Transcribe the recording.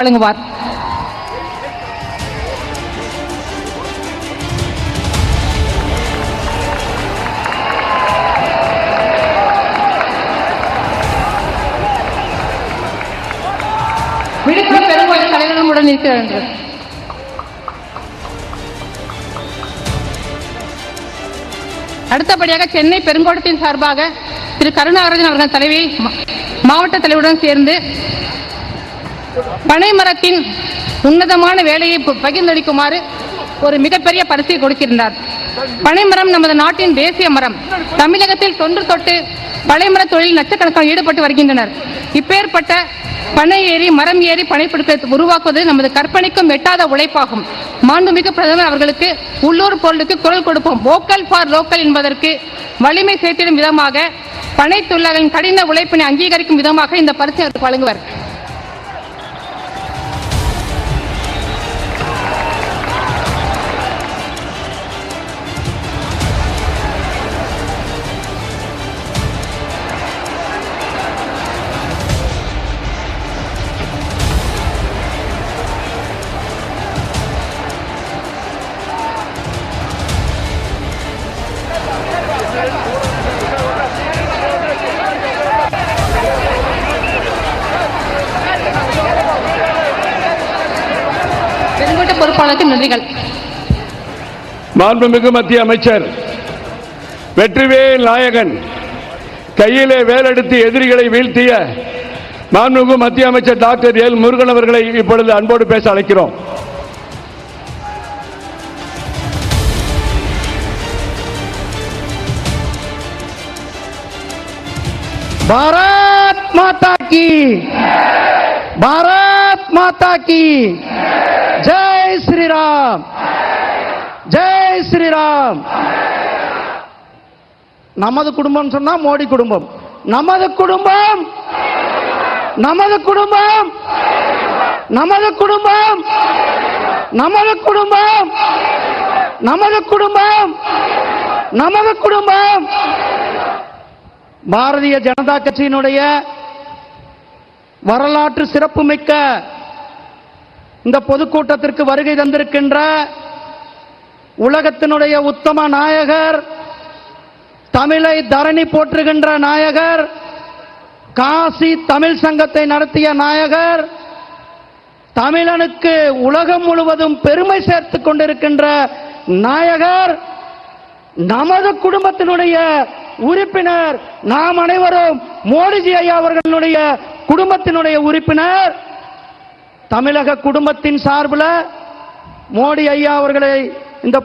வழங்குவார். விழுப்புரம் பெருங்கோயில் தலைவர்களுடன் இருக்கிறார்கள். அடுத்தபடியாக சென்னை பெருங்கோட்டத்தின் சார்பாக திரு கருணாகரன் அவர்கள் தலைவி மாவட்ட தலைவருடன் சேர்ந்து பனைமரத்தின் உன்னதமான வேலையை பகிர்ந்தளிக்குமாறு ஒரு மிகப்பெரிய பரிசை கொடுக்கின்றார். பனைமரம் நமது நாட்டின் தேசிய மரம். தமிழகத்தில் தொன்று தொட்டு பனைமர தொழில் லட்சக்கணக்கான ஈடுபட்டு வருகின்றனர். இப்பேற்பட்ட பனை ஏறி மரம் ஏறி பனைப்பிடிப்பை உருவாக்குவது நமது கற்பனைக்கும் எட்டாத உழைப்பாகும். மாண்புமிகு பிரதமர் அவர்களுக்கு உள்ளூர் பொருளுக்கு குரல் கொடுப்போம், வோக்கல் ஃபார் லோக்கல் என்பதற்கு வலிமை சேர்த்திடும் விதமாக பனை தொழிலாளர்களின் கடின உழைப்பினை அங்கீகரிக்கும் விதமாக இந்த பரிசை அவருக்கு வழங்குவார். பொறுப்பாளருக்கு நன்றிகள். மாண்புமிகு மத்திய அமைச்சர் வெற்றிவேல் நாயகன் கையிலே வேலெடுத்து எதிரிகளை வீழ்த்திய மாண்புமிகு மத்திய அமைச்சர் டாக்டர் எல் முருகன் அவர்களை இப்பொழுது அன்போடு பேச அழைக்கிறோம். பாரத் மாதா கி, பாரத் மாதா கி ஜெய் ஸ்ரீராம், ஜெய் ஸ்ரீராம். நமது குடும்பம் சொன்னா மோடி குடும்பம், நமது குடும்பம், நமது குடும்பம், நமது குடும்பம், நமது குடும்பம், நமது குடும்பம், நமது குடும்பம். பாரதிய ஜனதா கட்சியினுடைய வரலாற்று சிறப்புமிக்க இந்த பொதுக்கூட்டத்திற்கு வருகை தந்திருக்கின்ற உலகத்தினுடைய உத்தம நாயகர், தமிழை தரணி போற்றுகின்ற நாயகர், காசி தமிழ் சங்கத்தை நடத்திய நாயகர், தமிழனுக்கு உலகம் முழுவதும் பெருமை சேர்த்துக் கொண்டிருக்கின்ற நாயகர், நமது குடும்பத்தினுடைய உறுப்பினர், நாம் அனைவரும் மோடிஜி ஐயா அவர்களுடைய குடும்பத்தினுடைய உறுப்பினர். தமிழக குடும்பத்தின் சார்பில் மோடி ஐயா அவர்களை இந்த